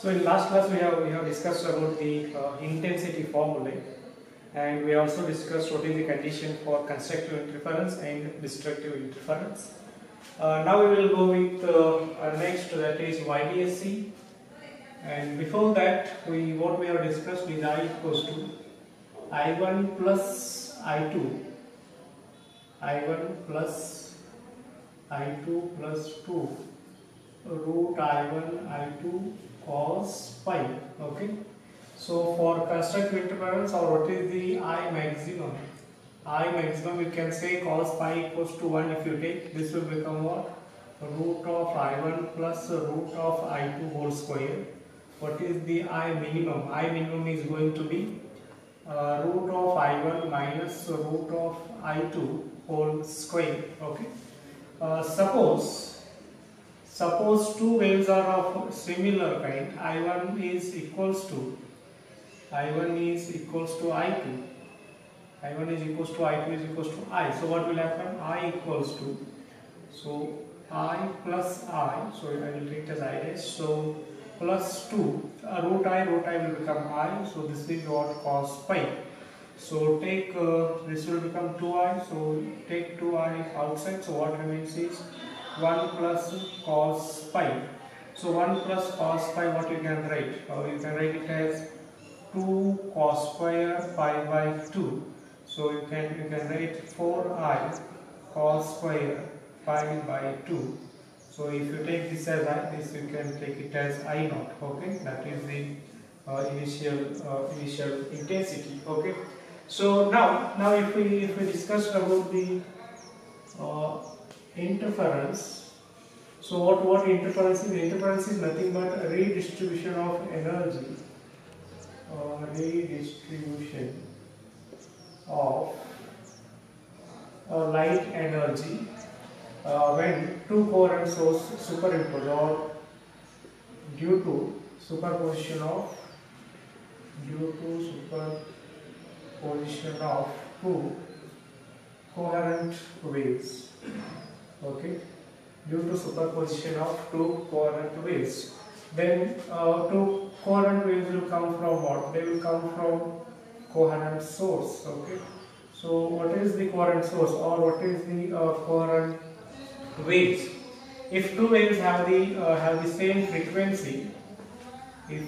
So in last class we have discussed about the intensity formulae, and we also discussed what is the condition for constructive interference and destructive interference. Now we will go with our next, that is YDSC, and before that what we have discussed is I equals to I1 plus I2, I1 plus I2 plus 2 root I1 I2 cos pi. Okay, so for constructive interference, or what is the I maximum? I maximum, you can say cos pi equals to 1. If you take this, will become what? Root of I1 plus root of I2 whole square. What is the I minimum? I minimum is going to be root of I1 minus root of I2 whole square. Okay, suppose two waves are of similar kind. I1 is equals to I2. I1 is equals to I2 is equals to I. So what will happen? I equals to, so I plus I. So I will take it as I dash. So plus 2 root I will become I. So this is what cos pi. So take this will become 2I. So take 2I outside. So what remains is 1 plus cos pi. So 1 plus cos pi, what you can write? You can write it as 2 cos square pi by 2. So you can write 4I cos square pi by 2. So if you take this as I, this you can take it as I naught. Okay, that is the initial intensity. Okay, so now if we discussed about the interference. So what interference is? Interference is nothing but a redistribution of energy, redistribution of light energy when two coherent sources superimpose, or due to superposition of two coherent waves. Okay, due to superposition of two coherent waves, then two coherent waves will come from what? They will come from coherent source. Okay, so what is the coherent source, or what is the coherent waves? If two waves have the same frequency, if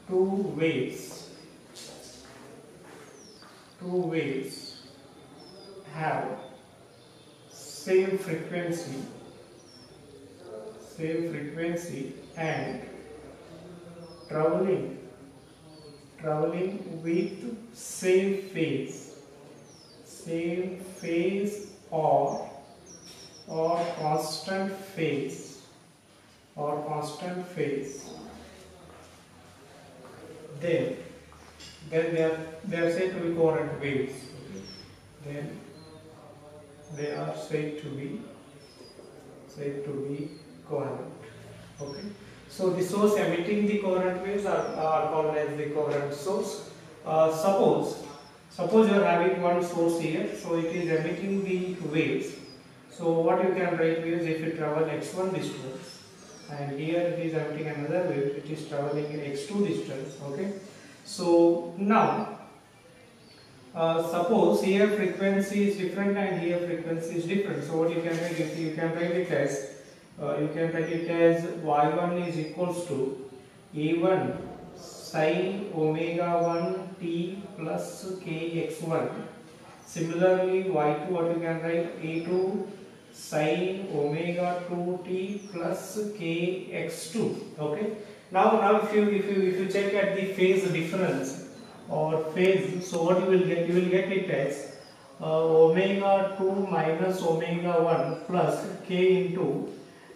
two waves have same frequency and traveling with same phase or constant phase, then they are said to be coherent waves. Then they are said to be coherent. Okay, so the source emitting the coherent waves are called as the coherent source. Suppose you are having one source here, so it is emitting the waves. So what you can write is, if you travel x1 distance, and here it is emitting another wave, it is traveling x2 distance. Okay, so now suppose here frequency is different and here frequency is different. So what you can write is, you can write it as y1 is equals to a1 sin omega 1 t plus kx1. Similarly, y2, what you can write, a2 sin omega 2 t plus kx2. Okay, now if you check at the phase difference or phase, so what you will get it as omega 2 minus omega 1 plus k into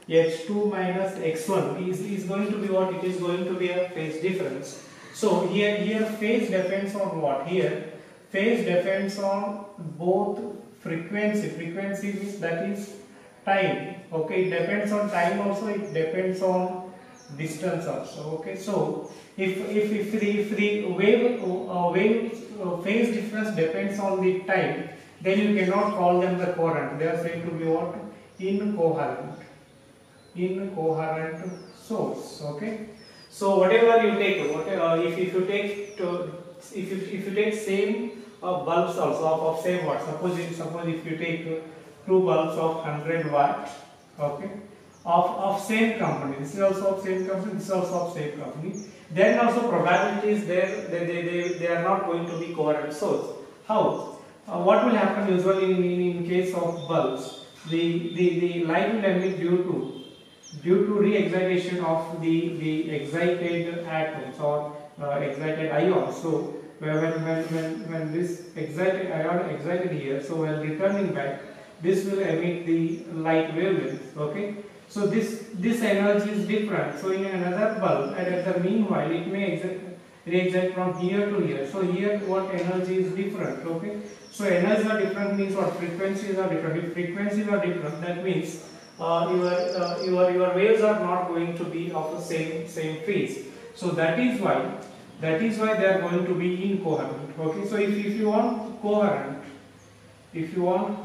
x2 minus x1 is going to be what? It is going to be a phase difference. So here phase depends on what? Here phase depends on both frequency means that is time. Okay, it depends on time also, it depends on distance also. Okay, so if the wave phase difference depends on the time, then you cannot call them the coherent. They are said to be what? Incoherent. Incoherent source. Okay. So whatever you take, if you take if you take same bulbs also of same watt. Suppose if you take two bulbs of 100 watt, okay, of same company. This is also of same company. This is also of same company. Then also probability is there. They are not going to be coherent source. How? What will happen usually in case of bulbs? The light will emit due to re-excitation of the excited atoms or excited ions. So when this excited ion excited here, so when returning back, this will emit the light wavelength. Okay. So this energy is different. So in another bulb, and at the meanwhile, it may re-excite from here to here. So here, what energy is different? Okay. So energies are different means what? Frequencies are different. If frequencies are different, that means your waves are not going to be of the same phase. So that is why they are going to be incoherent. Okay. So if you want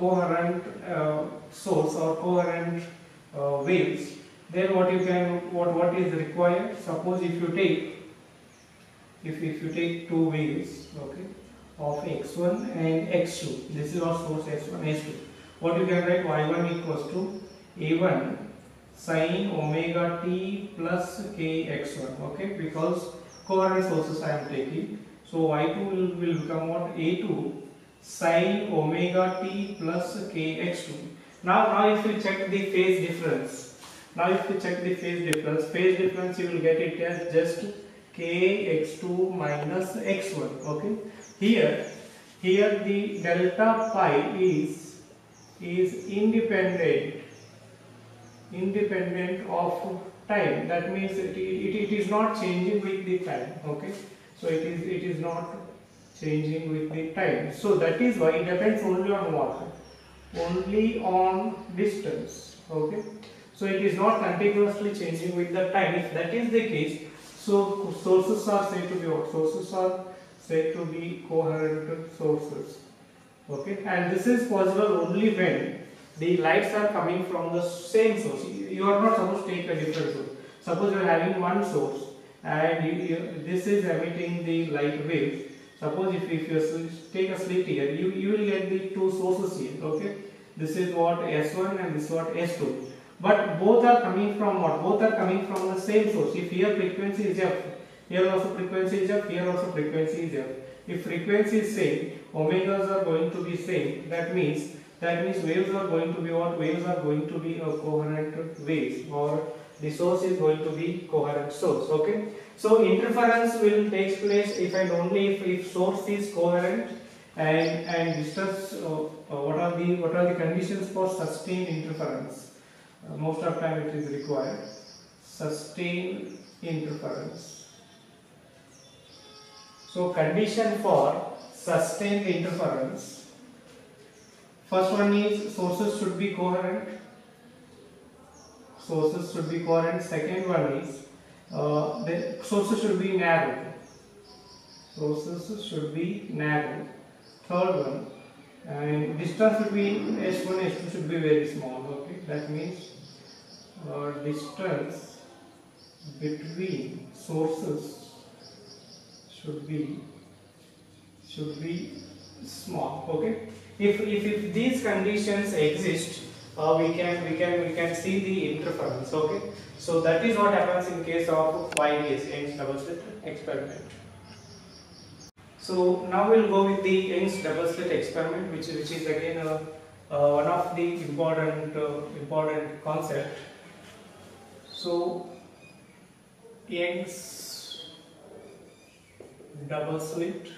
coherent, source or coherent waves, then what is required? Suppose if you take two waves, okay, of x1 and x2. This is our source x1, x2. What you can write? Y1 equals to a1 sin omega t plus kx1. Okay, because coherent sources I am taking. So y2 will become what? A2 sin omega t plus kx2. Now if you check the phase difference, phase difference you will get it as just kx2 minus x1. Okay. Here the delta pi is independent of time. That means it is not changing with the time. Okay. So it is not changing with the time. So that is why it depends only on what? Only on distance. Okay. So it is not continuously changing with the time. If that is the case, so sources are said to be what? Sources are said to be coherent sources. Okay. And this is possible only when the lights are coming from the same source. You are not supposed to take a different source. Suppose you are having one source and this is emitting the light waves. Suppose if you take a slit here, you will get the two sources here. Okay, this is what S1 and this is what S2. But both are coming from what? Both are coming from the same source. If here frequency is F, here also frequency is F, here also frequency is F. If frequency is same, omegas are going to be same. That means waves are going to be what? Waves are going to be a coherent waves, or the source is going to be coherent source. Okay. So interference will take place if and only if source is coherent and distance. What are the conditions for sustained interference? Most of the time it is required. Sustained interference. So condition for sustained interference. First one is sources should be coherent. Second one is the sources should be narrow. Third one, and distance between S1 and S2 should be very small. Okay, that means distance between sources should be small. Okay, if these conditions exist, we can see the interference. Okay, so that is what happens in case of YDS, Young's double slit experiment. So now we'll go with the Young's double slit experiment, which is again one of the important concept. So Young's double slit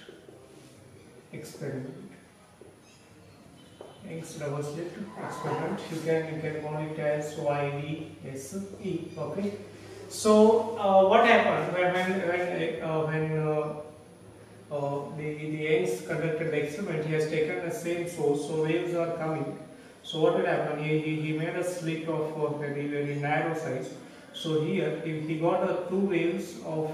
experiment. Young's double slit experiment. You can call it as YDSE. Okay. So what happened when the Young's conducted the experiment? He has taken the same source, so waves are coming. So what will happen? He made a slit of very narrow size. So here he got two waves of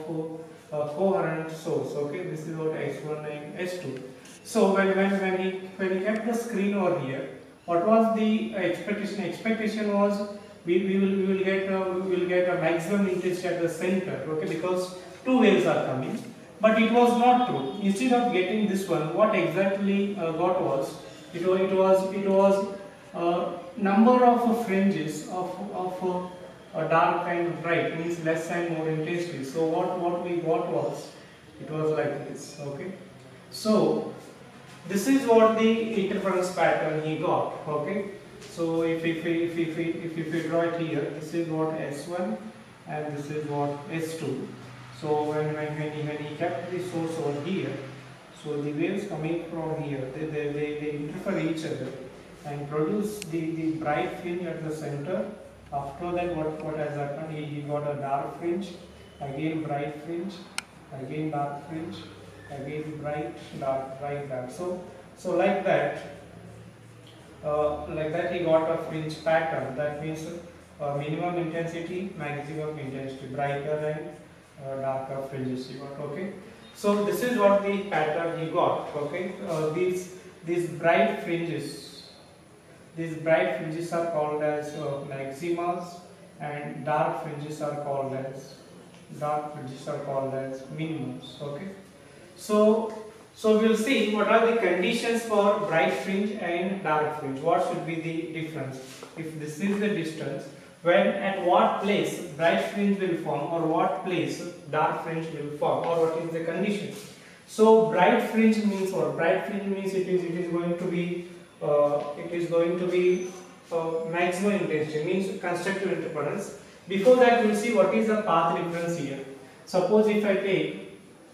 coherent source. Okay, this is what S1 and S2. So when he kept the screen over here, what was the expectation? Expectation was we will get a maximum intensity at the center, okay, because two waves are coming. But it was not true. Instead of getting this one, what exactly got was, it was number of fringes of a dark and bright, means less and more intensity. So what we got was, it was like this, okay. So this is what the interference pattern he got, okay. So if we draw it here, this is what S1 and this is what S2. So when he kept the source over here, so the waves coming from here, they interfere each other and produce the bright fringe at the center. After that, what has happened? He got a dark fringe, again bright fringe, again dark fringe, again bright, dark, bright, dark. So like that he got a fringe pattern. That means minimum intensity, maximum intensity, brighter and darker fringes you got. Okay. So this is what the pattern he got. Okay. These bright fringes. These bright fringes are called as maximas, and dark fringes are called as minimums. Okay. So we'll see what are the conditions for bright fringe and dark fringe. What should be the difference? If this is the distance, when at what place bright fringe will form, or what place dark fringe will form, or what is the condition? So bright fringe means what? Bright fringe means it is going to be maximum intensity, means constructive interference. Before that, we'll see what is the path difference here. Suppose if I take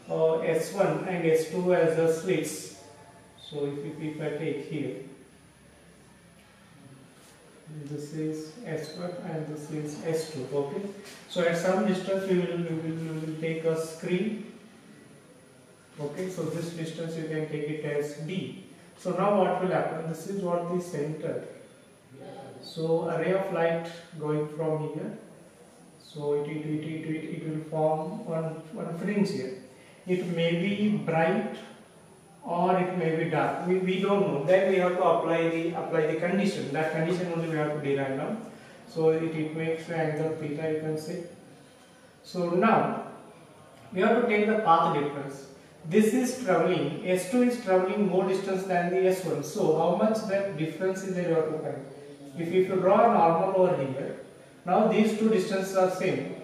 S1 and S2 as the slits. So if I take here, this is S1 and this is S2. Okay. So at some distance we will take a screen. Okay. So this distance you can take it as D. So now what will happen? This is what the center. So a ray of light going from here. So it will form one fringe here. It may be bright or it may be dark. We don't know. Then we have to apply the condition. That condition only we have to derive now. So it makes the angle theta, you can say. So now we have to take the path difference. This is traveling, S2 is traveling more distance than the S1. So how much that difference is there you have to find. If you draw a normal over here, now these two distances are same.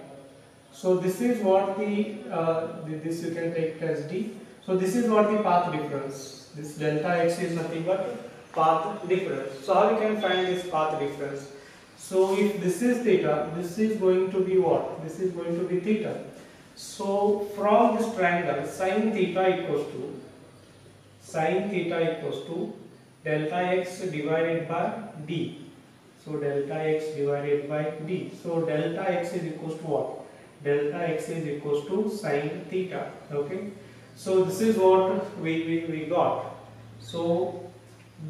So this is what this you can take as D. So this is what the path difference. This delta x is nothing but path difference. So how we can find this path difference? So if this is theta, this is going to be what? This is going to be theta. So from this triangle, sin theta equals to delta x divided by D. So delta x divided by D. So delta x is equals to what? Delta x is equals to sin theta. Okay. So this is what we got. So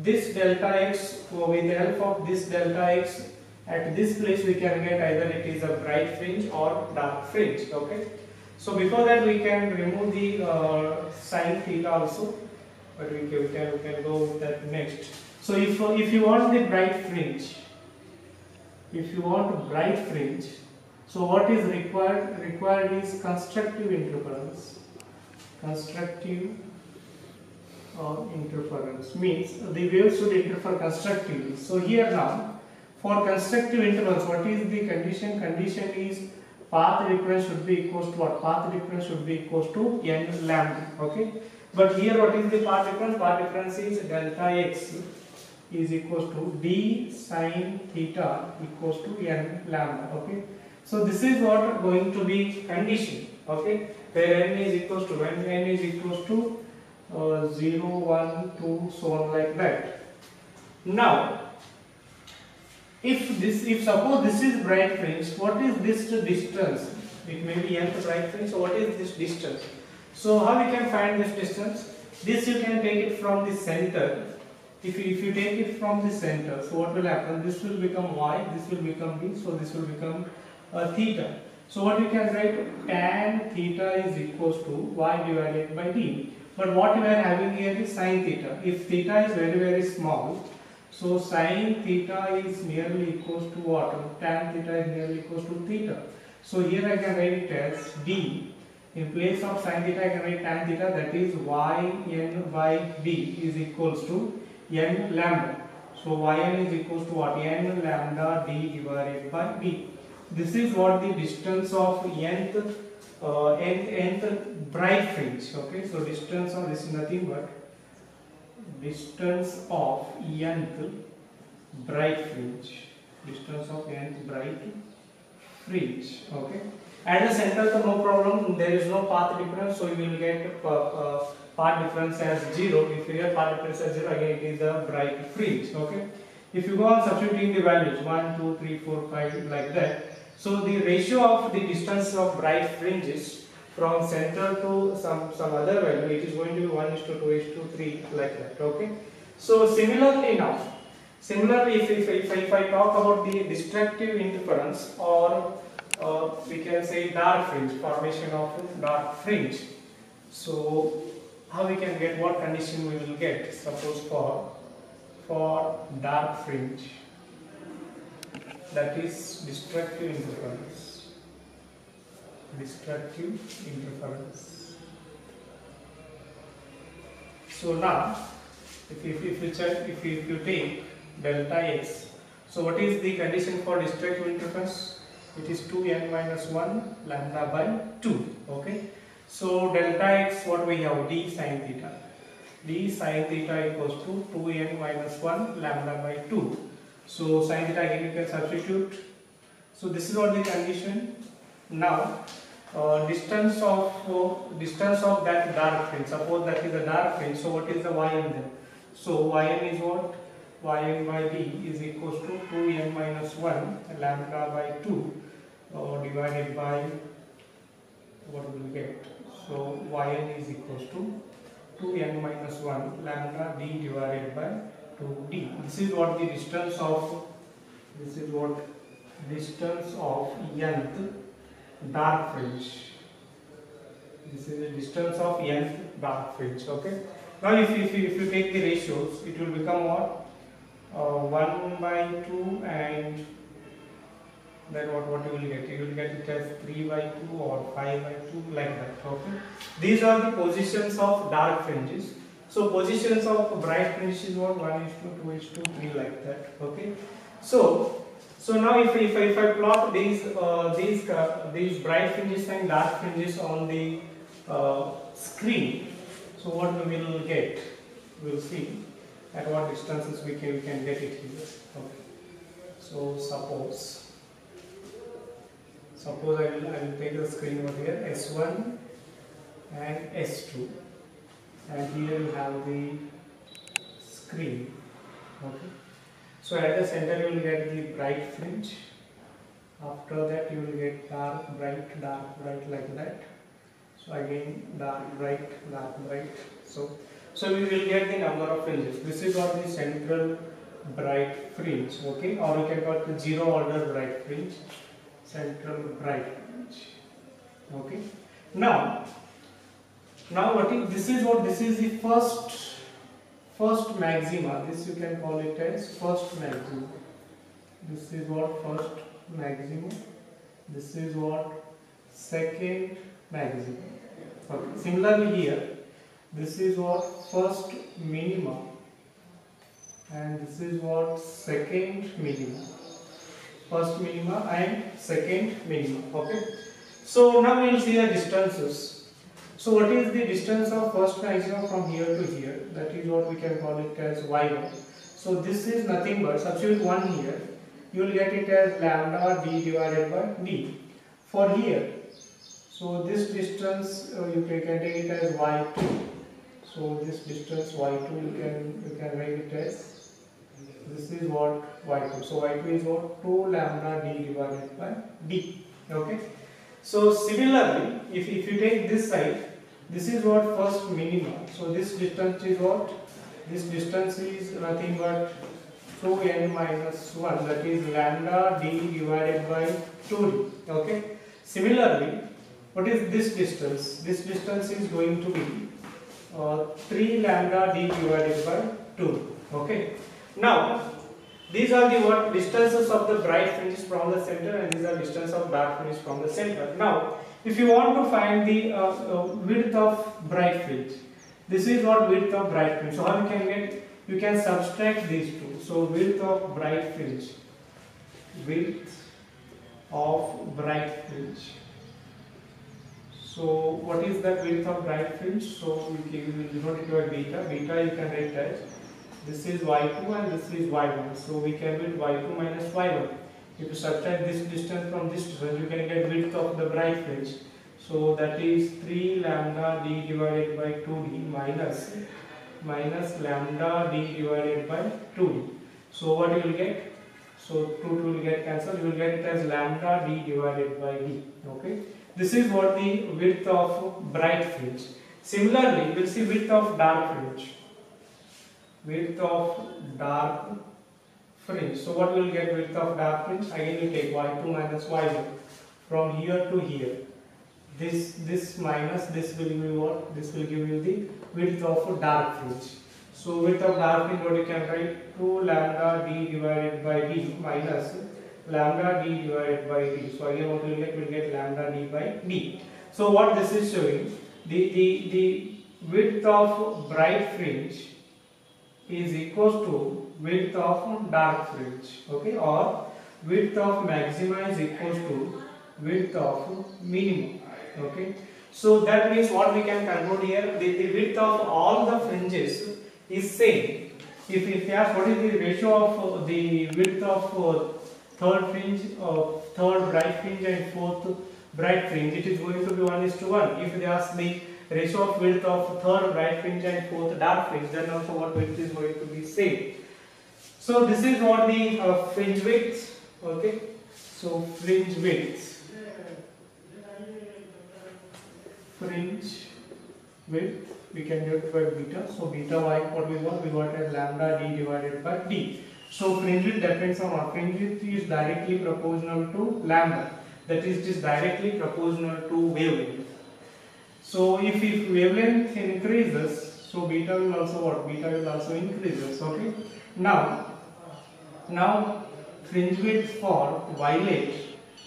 this delta x, with the help of this delta x, at this place we can get either it is a bright fringe or dark fringe. Okay. So before that we can remove the sin theta also, but we can go with that next. So if you want the bright fringe, so what is required? Required is constructive interference. Constructive interference means the waves should interfere constructively. So here now, for constructive interference, what is the condition? Condition is path difference should be equals to what? Path difference should be equals to n lambda. Okay. But here what is the path difference? Path difference is delta x is equals to d sin theta equals to n lambda. Okay. So this is what going to be condition. Okay. Where n is equals to, when n is equals to 0, 1, 2, so on like that. Now, if suppose this is bright fringe, what is this distance? It may be nth bright fringe. So what is this distance? So how we can find this distance? This you can take it from the center. If you take it from the center, so what will happen? This will become y, this will become d, so this will become theta. So what we can write? Tan theta is equals to y divided by d. But what we are having here is sin theta. If theta is very small, So sin theta is nearly equals to what? Tan theta is nearly equals to theta. So here I can write it as d. In place of sin theta I can write tan theta, that is yn by d is equals to n lambda. So yn is equals to what? N lambda d divided by d. This is what the distance of nth bright fringe. Okay, so distance of this is nothing but distance of nth bright fringe. Distance of nth bright fringe. Okay. At the center, so no problem. There is no path difference, so you will get path difference as 0. If you have path difference as 0, again it is a bright fringe. Okay. If you go on substituting the values 1, 2, 3, 4, 5 like that, so the ratio of the distance of bright fringes from center to some other value, it is going to be 1:2:3 like that. Okay. So similarly now, if I talk about the destructive interference, or we can say dark fringe, formation of dark fringe. So how we can get, what condition we will get? Suppose for dark fringe, that is destructive interference. Destructive interference. So now, if you take delta x, so what is the condition for destructive interference? It is 2n minus 1 lambda by 2. Okay. So delta x, what we have? D sin theta. D sin theta equals to 2n minus 1 lambda by 2. So sin theta again you can substitute. So this is what the condition. Now distance of that dark fringe. Suppose that is a dark fringe. So what is the yn then? So yn is what? Yn by d is equals to 2n minus 1 lambda by 2 divided by, what will we get? So yn is equals to 2n minus 1 lambda d divided by 2d. This is what the distance of nth dark fringe. This is the distance of nth dark fringe. Okay. Now if you take the ratios, it will become what? 1 by 2, and then what you will get? You will get it as 3 by 2 or 5 by 2 like that. Okay. These are the positions of dark fringes. So positions of bright fringes is what? 1:2:3 like that. Okay. So now if I plot these bright fringes and dark fringes on the screen, so what we will get? We will see at what distances we can get it here. Okay. So suppose I will take the screen over here, S1 and S2, and here you have the screen. Okay. So at the center you will get the bright fringe. After that you will get dark, bright like that. So again dark, bright. So we will get the number of fringes. This is what the central bright fringe. Okay, or we can call it the zero order bright fringe. Central bright fringe. Okay. Now what is this? This is the first maxima. This you can call it as first maxima. This is what first maximum. This is what second maximum. Okay. Similarly here, this is what first minima, and this is what second minima. First minima and second minima. Okay. So now we will see the distances. So what is the distance of first maximum from here to here? That is what we can call it as y1. So this is nothing but, substitute 1 here, you will get it as lambda d divided by d. For here, so this distance you can take it as y2. So this distance y2 you can write it as, this is what y2. So y2 is what? 2 lambda d divided by d. Okay. So similarly, if you take this side, this is what first minima. So this distance is what? This distance is nothing but 2n minus 1, that is lambda d divided by 2d. Okay. Similarly, what is this distance? This distance is going to be 3 lambda d divided by 2. Okay. Now these are the what distances of the bright fringes from the center, and these are distance of dark fringes from the center. Now if you want to find the width of bright fringe, this is what width of bright fringe. So how you can get? You can subtract these two. So width of bright fringe, width of bright fringe. So what is that width of bright fringe? So we will denote it by beta. Beta you can write as this is y2 and this is y1. So we can write y2 minus y1. If you subtract this distance from this distance, you can get width of the bright fringe. So that is 3 lambda d divided by 2d minus lambda d divided by 2d. So what you will get? So 2 will get cancelled. You will get it as lambda d divided by d. Okay. This is what the width of bright fringe. Similarly, we will see width of dark fringe. Width of dark fringe. So what we will get width of dark fringe? Again we take y2 minus y1 from here to here. This minus this will give you what? This will give you the width of dark fringe. So width of dark fringe, what you can write? 2 lambda d divided by d minus lambda d divided by d. So again what we will get? We will get lambda d by d. So what this is showing? The width of bright fringe is equals to width of dark fringe, okay, or width of maxima is equals to width of minimum, okay. So that means what we can conclude here, the width of all the fringes is same. If they ask what is the ratio of the width of third fringe, third bright fringe and fourth bright fringe, it is going to be 1:1. If they ask the ratio of width of third bright fringe and fourth dark fringe, then also what width is going to be same. So this is what the fringe width, okay. So fringe width we can get it by beta. So beta y, what we got as lambda d divided by d. So fringe width depends on what? Fringe width is directly proportional to lambda, that is it is directly proportional to wavelength. So if wavelength increases, so beta will also what? Beta will also increases, okay. Now fringe width for violet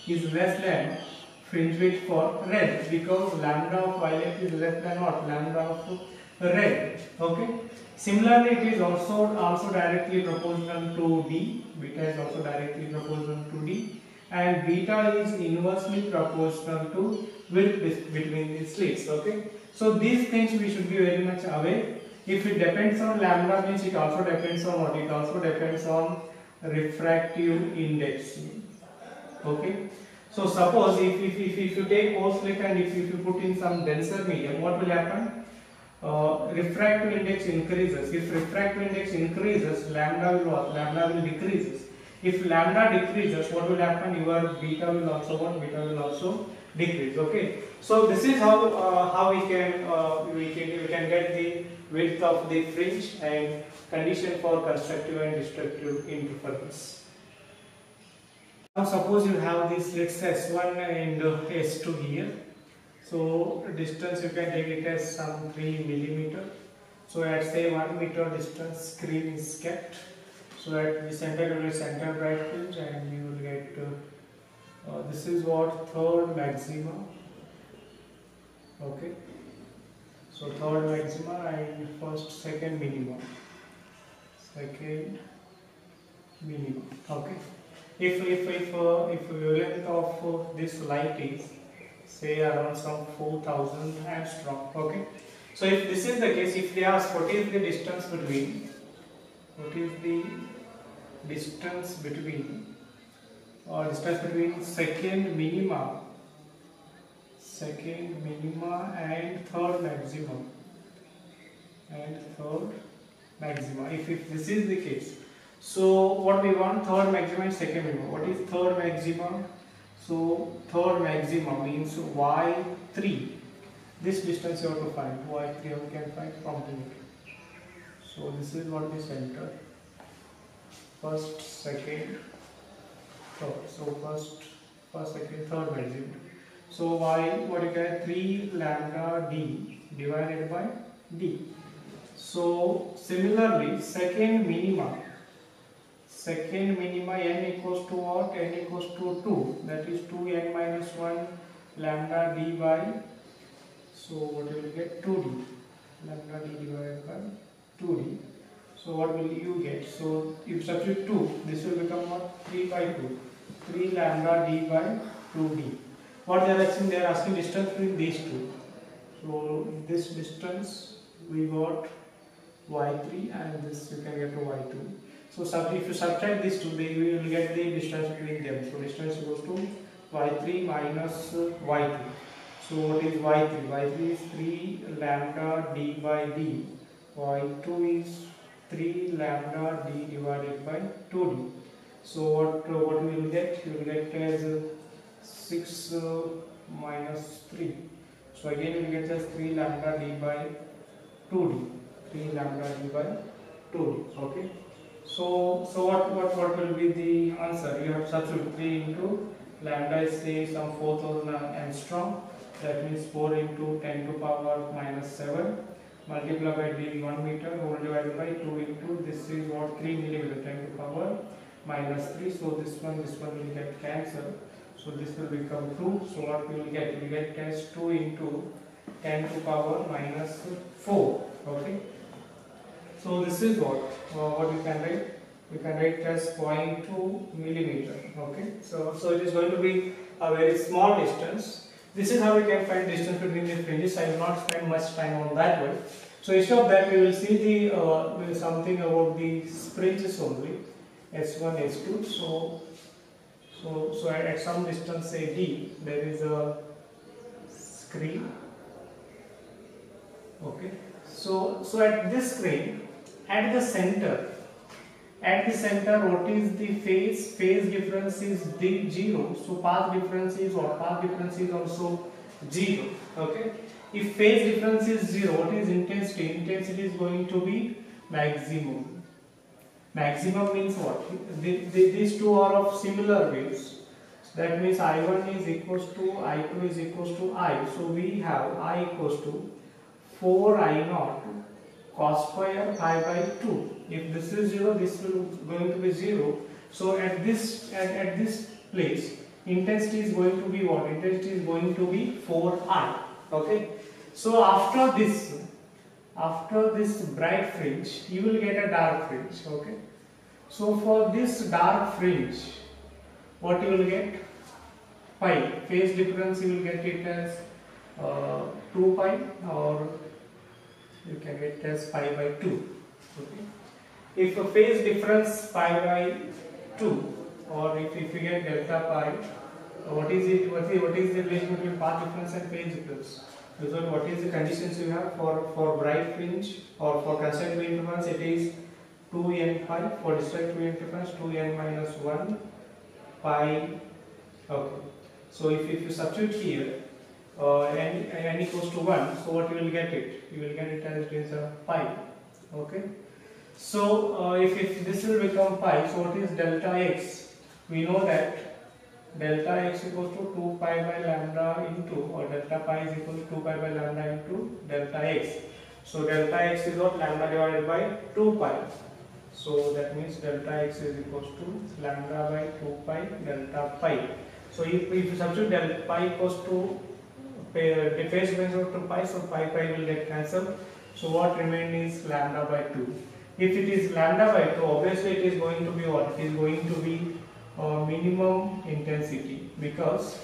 is less than fringe width for red, because lambda of violet is less than what? Lambda of red, okay. Similarly, it is also directly proportional to d. Beta is also directly proportional to d, and beta is inversely proportional to width between the slits, okay. So these things we should be very much aware. If it depends on lambda, means it also depends on what? It also depends on refractive index, okay. So suppose if you take O slit and if you put in some denser medium, what will happen? Refractive index increases. If refractive index increases, lambda will what? Lambda will decreases. If lambda decreases, what will happen? Your beta will also what? Beta will also decrease. Okay. So this is how we can get the width of the fringe and condition for constructive and destructive interference. Now suppose you have this slits S1 and S2 here. So distance you can take it as some 3 millimeter. So at say 1 meter distance screen is kept. So at the center you will center bright fringe and you will get this is what? Third maxima. Okay. So third maxima and first second minimum. Second minimum. Okay. If wavelength of this light is say around some 4000 angstrom, okay. So if this is the case, if they ask what is the distance between second minima and third maximum, if this is the case, so what we want? Third maximum and second minimum. What is third maximum? So third maximum means y3. This distance you have to find. Y3 you can find from here. So this is what the center. First, second, third. So first, second, third maximum. So y, what you get? 3 lambda d divided by d. So similarly, second minima second minima n equals to what? N equals to 2, that is 2n minus 1 lambda d by, so what will you get? 2d, lambda d divided by 2d. So what will you get? So if you substitute 2, this will become what? 3 by 2, 3 lambda d by 2d. What they are asking? They are asking distance between these two. So this distance we got y3 and this you can get to y2. So if you subtract these two, you will get the distance between them. So distance equals to y3 minus y2. So what is y3? y3 is 3 lambda d by d. y2 is 3 lambda d divided by 2d. So what we will get? You will get as 6 minus 3. So again you will get as 3 lambda d by 2d. 3 lambda d by 2d. Okay. So what will be the answer? You have substitute 3 into lambda is say some 4000 angstrom. That means 4 into 10 to power minus 7 multiplied by d 1 meter whole divided by 2 into this is what 3 millimeter 10 to power minus 3. So this one will get cancelled. So this will become 2. So what we will get? We will get as 2 into 10 to power minus 4. Okay. So this is what you can write. You can write as 0.2 millimeter. Okay. So it is going to be a very small distance. This is how we can find distance between the fringes. I will not spend much time on that one. So instead of that, we will see the something about the fringes only. S1, S2. So at some distance, say D, there is a screen. Okay. So at this screen, at the center, what is the phase? Phase difference is 0. So path difference is what? Path difference is also 0. Okay. If phase difference is 0, what is intensity? Intensity is going to be maximum. Maximum means what? These two are of similar waves. That means I1 is equals to I2 is equals to I. So we have I equals to 4I0 cos square pi by 2. If this is 0, this will going to be 0. So at this place, intensity is going to be what? Intensity is going to be 4I. Okay. So after this bright fringe, you will get a dark fringe. Okay. So for this dark fringe, what you will get? Pi. Phase difference you will get it as 2 pi, or you can get it as pi by 2. Okay. If a phase difference pi by 2, or if you get delta pi, what is it? What is the relation between path difference and phase difference? So what is the conditions you have for bright fringe or for concentric interference? It is 2n pi. For destructive interference, 2n minus 1 pi. Okay. So if you substitute here n equals to 1, so what you will get it? You will get it as it is a pi. Okay. So if this will become pi, so what is delta x? We know that delta x equals to 2 pi by lambda into, or delta pi is equal to 2 pi by lambda into delta x. So delta x is what? Lambda divided by 2 pi. So that means delta x is equals to lambda by 2 pi delta pi. So if you substitute delta pi equals to the phase difference of 2 pi, so pi will get cancelled. So what remains is lambda by 2. If it is lambda by 2, obviously it is going to be what? It is going to be minimum intensity, because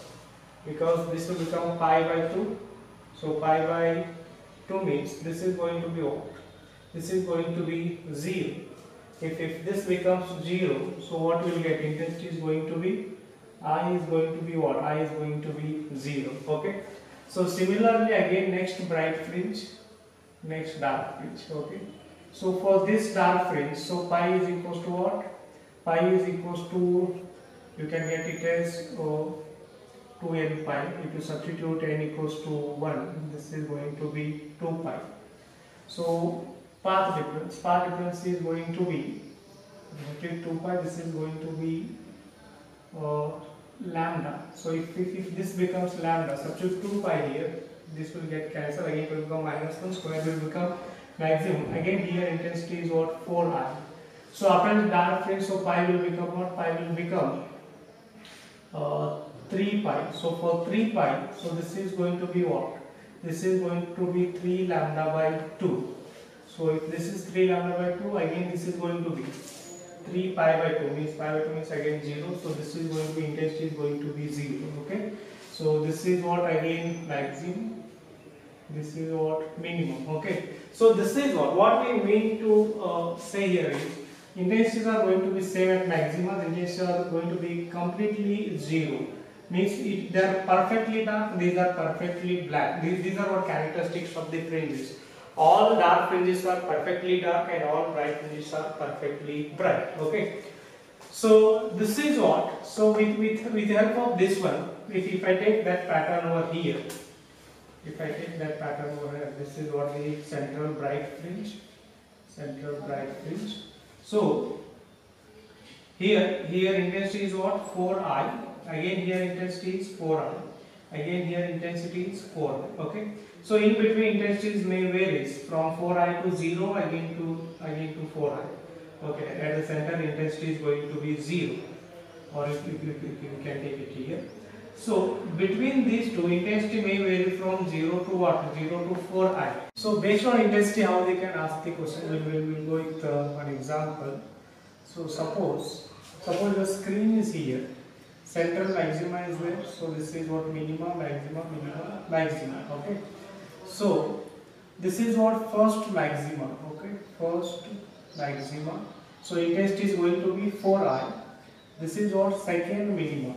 this will become pi by 2. So pi by 2 means this is going to be what? This is going to be 0. If this becomes 0, so what we will get? Intensity is going to be, I is going to be what? I is going to be 0. Okay. So similarly again, next bright fringe, next dark fringe. Okay. So for this dark fringe, so pi is equals to what? Pi is equals to, you can get it as 2n pi. If you substitute n equals to 1, this is going to be 2 pi. So path difference is going to be 2 pi. This is going to be lambda. So if this becomes lambda, substitute 2 pi here, this will get cancelled. Again it will become minus 1, square will become maximum. Again here intensity is what? 4i. So after the dark fringe, so pi will become what? Pi will become 3 pi. So for 3 pi, so this is going to be what? This is going to be 3 lambda by 2. So if this is 3 lambda by 2, again this is going to be 3 pi by 2, means pi by 2 means again 0. So this is going to be, intensity is going to be 0. Okay. So this is what again maximum. This is what minimum. Okay. So this is what we mean to say here is intensities are going to be same at maxima. The intensities are going to be completely 0. Means they are perfectly dark. These are perfectly black. These are what characteristics of the fringes. All dark fringes are perfectly dark and all bright fringes are perfectly bright. Okay. So this is what. So with the help of this one, if I take that pattern over here, if I take that pattern over here, this is what the central bright fringe. Central bright fringe. So here intensity is what? 4i. Again here intensity is 4i. Again here intensity is 4. Okay. So in between intensities may varies from 4i to 0 again to 4i. Okay. At the center intensity is going to be 0, or if you can take it here. So between these two, intensity may vary from 0 to what? 0 to 4i. So based on intensity, how they can ask the question? We'll go with an example. So suppose the screen is here. Central maxima is there. So this is what? Minima, maxima, minima, maxima. Okay. So this is what? First maxima. Okay. First maxima. So intensity is going to be 4i. This is what? Second minima.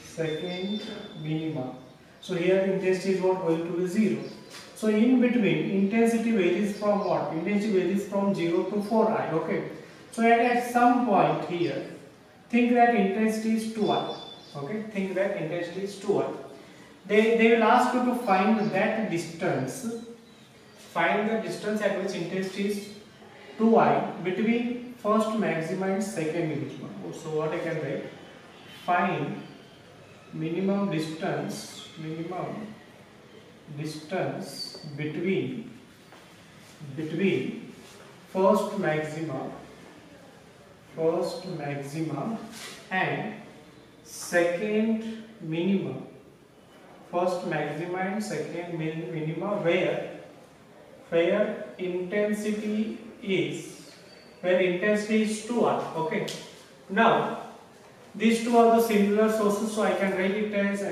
Second minima. So here intensity is what? Going to be 0. So in between intensity varies from what? Intensity varies from 0 to 4i. Okay. So at some point here, think that intensity is 2i. Okay. Think that intensity is 2i. They will ask you to find that distance. Find the distance at which intensity is 2i between first maxima and second minima. So what I can write? Find minimum distance between first maxima and second minima. First maxima and second minima where intensity is 2r. Okay. Now these two are the singular sources, so I can write it as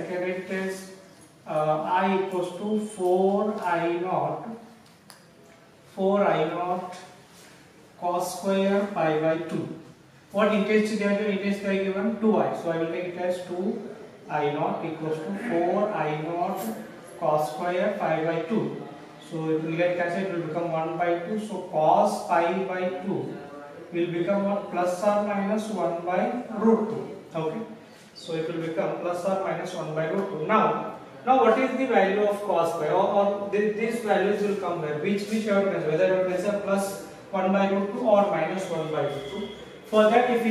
I equals to 4i naught cos square pi by 2. What intensity they are given? Intensity they are given 2i. So I will take it as 2i naught equals to 4i naught cos square pi by 2. So it will get cancelled, it will become 1 by 2. So cos pi by 2 will become what? Plus or minus 1 by root 2. Okay. So it will become plus or minus 1 by root 2. Now what is the value of cos pi? Or these values will come here. Which you have to consider, whether you have to consider plus 1 by root 2 or minus 1 by root 2. For that, if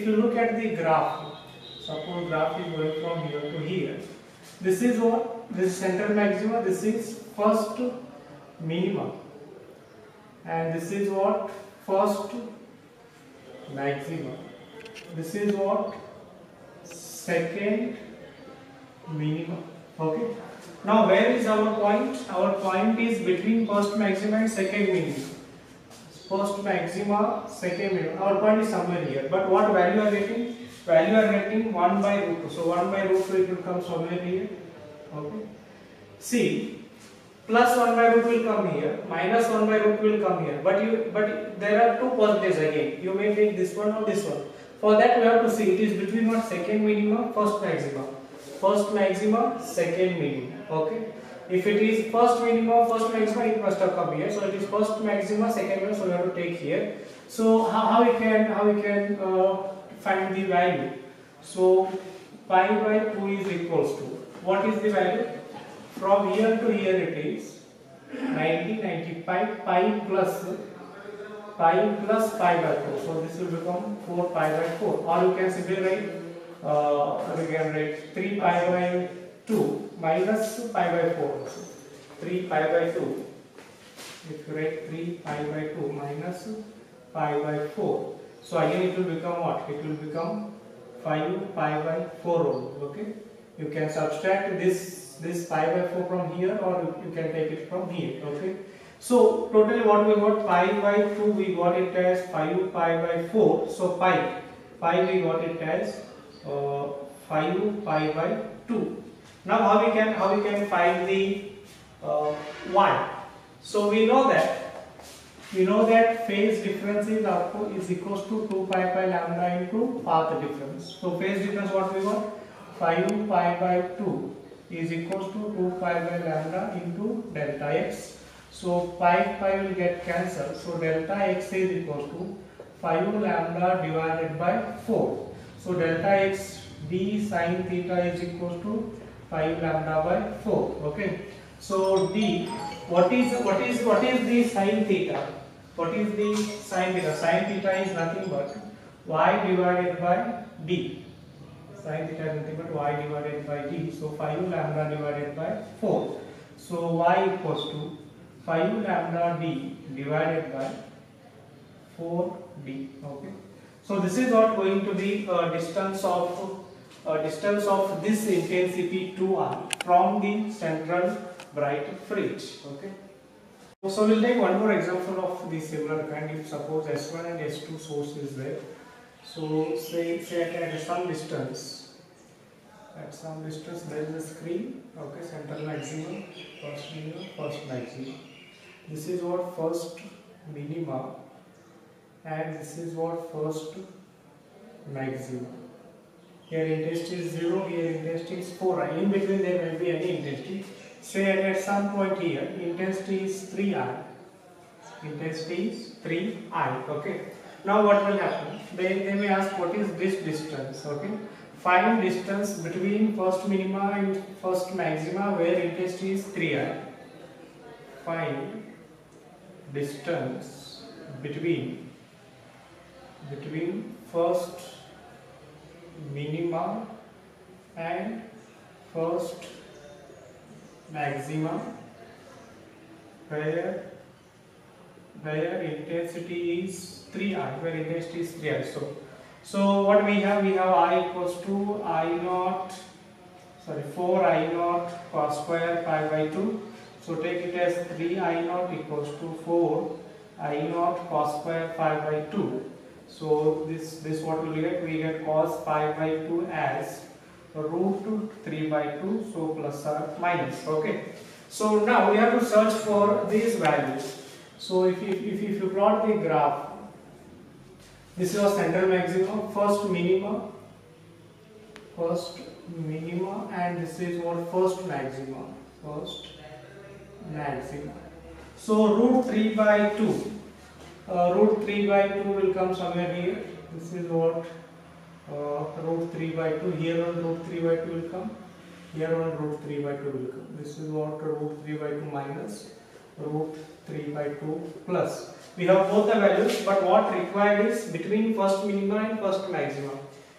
you look at the graph, suppose graph is going from here to here. This is what? This is central maxima. This is first minima, and this is what? First maxima. This is what? Second minima. Okay. Now where is our point? Our point is between first maxima and second minima. First maxima, second minima. Our point is somewhere here. But what value are getting? Value are getting 1 by root 2. So 1 by root 2 it will come somewhere here. Okay. See, plus 1 by root will come here, minus 1 by root will come here. But there are two positives again. You may take this one or this one. For that we have to see it is between what? Second minima, first maxima. First maxima, second minima. Okay. If it is first minima, first maxima, it must have come here. So it is first maxima, second minima. So we have to take here. So how we can find the value? So pi by 2 is equals to, what is the value? From here to here it is 95 pi plus pi by 4. So this will become 4 pi by 4. Or you can simply write 3 pi by 2 minus pi by 4. 3 pi by 2. If you write 3 pi by 2 minus pi by 4. So again it will become what? It will become 5 pi by 4 only. Okay. You can subtract this pi by 4 from here, or you can take it from here. Okay. So totally what we got, pi by 2 we got it as 5 pi by 4. So pi we got it as 5 pi by 2. Now how we can find the y? So we know that phase difference is equals to 2 pi lambda into path difference. So phase difference what we got, 5 pi by 2 is equals to 2 pi by lambda into delta x. So pi will get cancelled. So delta x is equals to 5 lambda divided by 4. So delta x d sin theta is equals to 5 lambda by 4. Okay. So d, what is the sin theta? What is the sin theta? Sin theta is nothing but y divided by d. Sin theta is nothing but y divided by d. So 5 lambda divided by 4. So y equals to 5 lambda d divided by 4d. Okay. So this is what going to be distance of this intensity 2r from the central bright fringe. Okay. So we'll take one more example of the similar kind. If suppose S1 and S2 source is there. So say at some distance there is a screen. Okay, central maximum, first maximum. This is what first minima, and this is what first maximum. Here intensity is 0, here intensity is 4i. In between there may be any intensity. Say at some point here, intensity is 3i. Intensity is 3i. Okay. Now what will happen? They may ask what is this distance. Okay. Find distance between first minima and first maxima where intensity is 3i. Find distance between first minima and first maxima where intensity is 3i, where intensity is 3i. So what we have I equals to 4i0 cos square pi by 2. So take it as 3i0 equals to 4i0 cos square pi by 2. So this what we get? We get cos pi by 2 as root 3 by 2. So plus or minus. Okay. So now we have to search for these values. So if you plot the graph, this is our central maximum, first minima, and this is what first maxima. So root 3 by 2. Root 3 by 2 will come somewhere here. This is what root 3 by 2. Here on root 3 by 2 will come. Here on root 3 by 2 will come. This is what root 3 by 2 minus root 3 by 2 plus. We have both the values, but what required is between first minima and first maxima.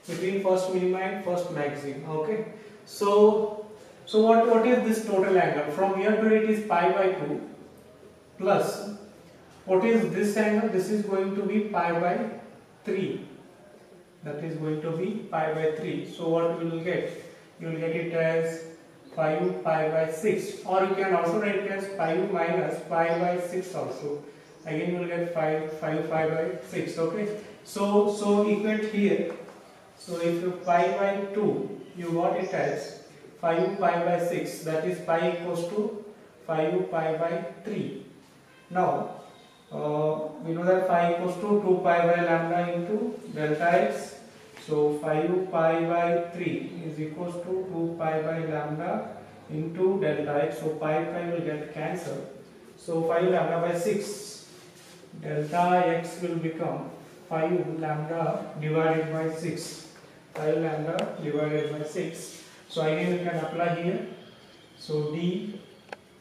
Between first minima and first maxima. Okay. So what is this total angle? From here to it is pi by 2 plus what is this angle? This is going to be pi by 3. That is going to be pi by 3. So what you will get? You will get it as 5 pi by 6, or you can also write it as 5 minus pi by 6 also. Again you will get 5 pi by 6. Okay. So equate here. So if you pi by 2, you got it as 5 pi by 6. That is pi equals to 5 pi by 3. Now we know that phi equals to 2 pi by lambda into delta x. So 5 pi by 3 is equals to 2 pi by lambda into delta x. So pi will get cancelled. So 5 lambda by 6. Delta x will become 5 lambda divided by 6. 5 lambda divided by 6. So again we can apply here. So d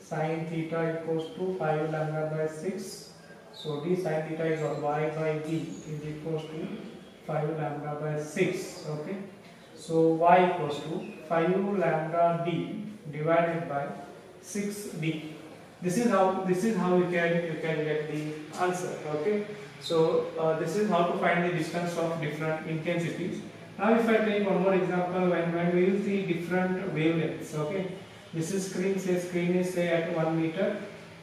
sin theta equals to 5 lambda by 6. So d sin theta is on y by d is equals to 5 lambda by 6. Okay. So y equals to 5 lambda d divided by 6d. This is how you can get the answer. Okay, so this is how to find the distance of different intensities. Now if I take one more example, when we use the different wavelengths. Okay, this is screen is say at 1 meter,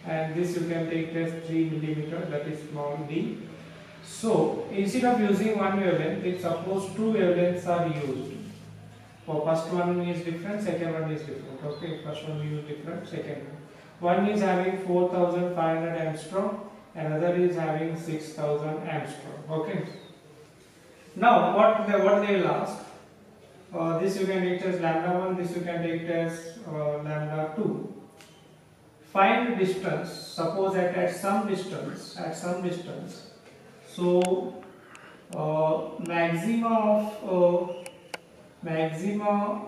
and this you can take as 3 millimeter, that is small d. So instead of using one wavelength, it's suppose two wavelengths are used. For first one is different, second one is different. Okay, first one we use different, second one. One is having 4500 Angstrom, another is having 6000 Angstrom. Okay. Now what they will ask, this you can take as lambda 1, this you can take as lambda 2. Find distance, suppose that at some distance, so maxima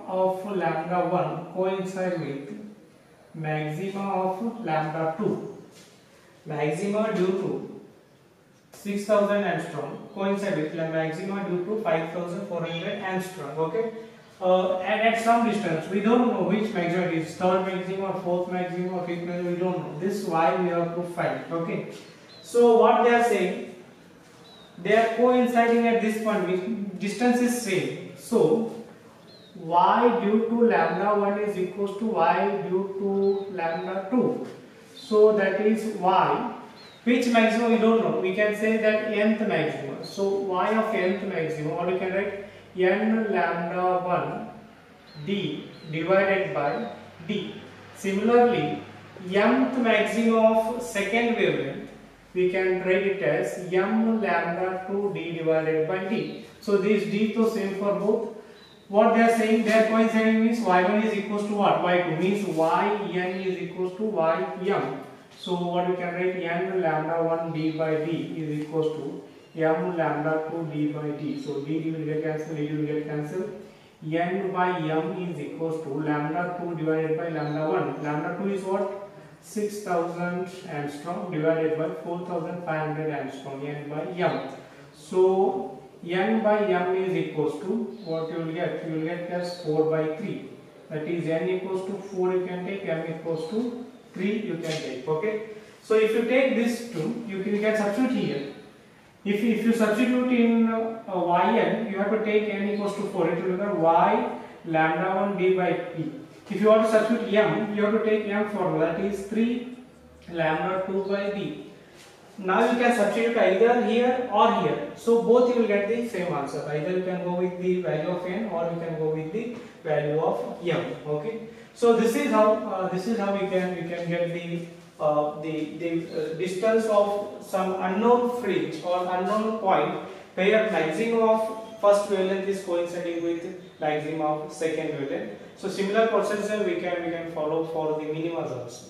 of lambda 1 coincide with maxima of lambda 2. Maxima due to 6000 Angstrom coincide with maxima due to 5400 Angstrom. Okay, and at some distance we don't know which maxima it is, third maxima or fourth maxima or fifth maxima, we don't know. This is why we have to find. Okay, so what they are saying, they are coinciding at this point, which distance is same. So y due to lambda 1 is equals to y due to lambda 2. So that is y. Which maximum we don't know. We can say that nth maximum. So y of nth maximum, or we can write n lambda 1 d divided by d. Similarly, mth maximum of second wavelength, we can write it as m lambda 2 d divided by d. So this d is same for both. What they are saying, they are coinciding means y1 is equals to what? y2 means yn is equals to ym. So what we can write, n lambda 1 d by d is equals to m lambda 2 d by d. So d will get cancelled, d will get cancelled. N by m is equals to lambda 2 divided by lambda 1. Lambda 2 is what? 6000 Angstrom divided by 4500 Angstrom, n by m. So n by m is equals to what you will get? You will get as 4 by 3. That is n equals to 4 you can take, m equals to 3 you can take. Okay. So if you take this 2, you can substitute here. If you substitute in yn, you have to take n equals to 4. It will become y lambda 1 d by p. If you want to substitute m, you have to take m formula, that is 3 lambda 2 by d. Now you can substitute either here or here. So both you will get the same answer. Either you can go with the value of n, or you can go with the value of m. Okay. So this is how we can get the distance of some unknown fringe or unknown point where maximum of first wavelength is coinciding with maximum of second wavelength. So similar procedure we can follow for the minimas also.